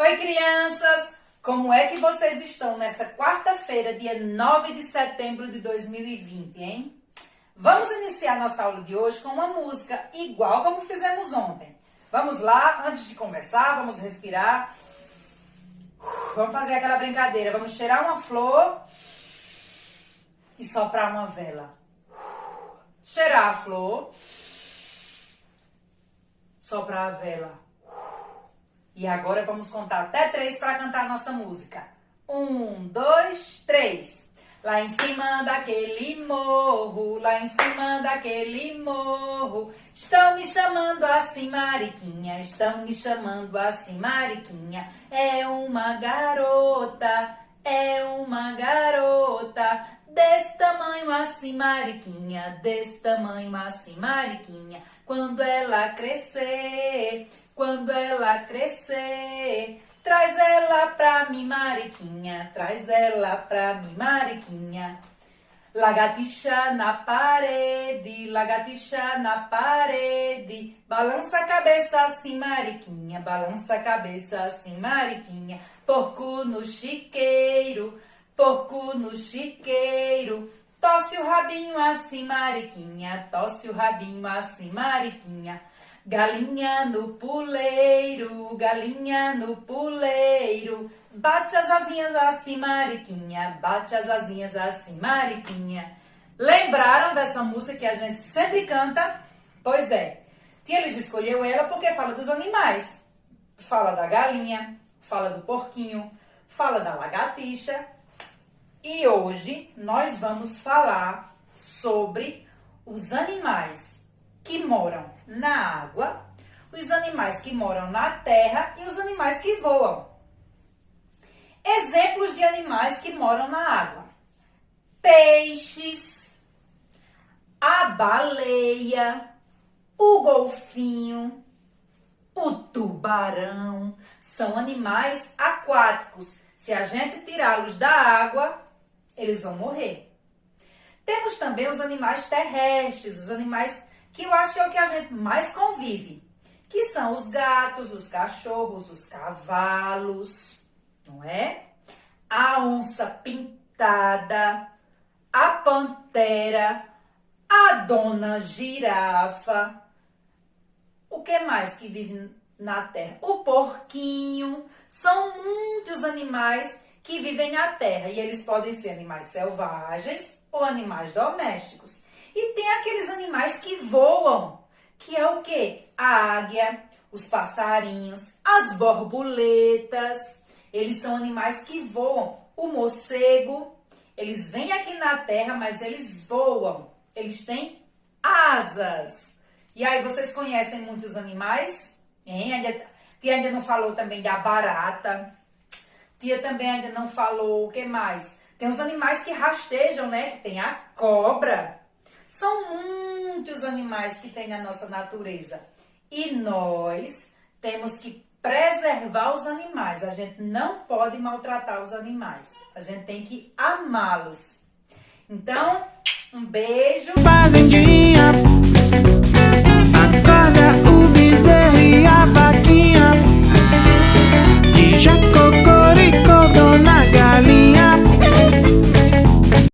Oi, crianças! Como é que vocês estão nessa quarta-feira, dia 9 de setembro de 2020, hein? Vamos iniciar nossa aula de hoje com uma música, igual como fizemos ontem. Vamos lá, antes de conversar, vamos respirar. Vamos fazer aquela brincadeira. Vamos cheirar uma flor e soprar uma vela. Cheirar a flor, soprar a vela. E agora vamos contar até 3 para cantar a nossa música. 1, 2, 3. Lá em cima daquele morro, lá em cima daquele morro, estão me chamando assim, Mariquinha, estão me chamando assim, Mariquinha. É uma garota, desse tamanho assim, Mariquinha, desse tamanho assim, Mariquinha. Quando ela crescer, traz ela pra mim, Mariquinha, traz ela pra mim, Mariquinha. Lagartixa na parede, balança a cabeça assim, Mariquinha, balança a cabeça assim, Mariquinha. Porco no chiqueiro, tosse o rabinho assim, Mariquinha, tosse o rabinho assim, Mariquinha. Galinha no puleiro, bate as asinhas assim, Mariquinha, bate as asinhas assim, Mariquinha. Lembraram dessa música que a gente sempre canta? Pois é, Tia Lígia escolheu ela porque fala dos animais. Fala da galinha, fala do porquinho, fala da lagartixa. E hoje nós vamos falar sobre os animais que moram na água, os animais que moram na terra e os animais que voam. Exemplos de animais que moram na água: peixes, a baleia, o golfinho, o tubarão. São animais aquáticos. Se a gente tirá-los da água, eles vão morrer. Temos também os animais terrestres, os animais que eu acho que é o que a gente mais convive, que são os gatos, os cachorros, os cavalos, não é? A onça pintada, a pantera, a dona girafa. O que mais que vive na terra? O porquinho. São muitos animais que vivem na terra e eles podem ser animais selvagens ou animais domésticos. E tem aqueles animais que voam, que é o quê? A águia, os passarinhos, as borboletas. Eles são animais que voam. O morcego, eles vêm aqui na terra, mas eles voam. Eles têm asas. E aí, vocês conhecem muitos animais? Tia ainda não falou também da barata. Tia também ainda não falou o que mais? Tem os animais que rastejam, né? Que tem a cobra. São muitos animais que tem na nossa natureza. E nós temos que preservar os animais. A gente não pode maltratar os animais. A gente tem que amá-los. Então, um beijo. Fazendinha.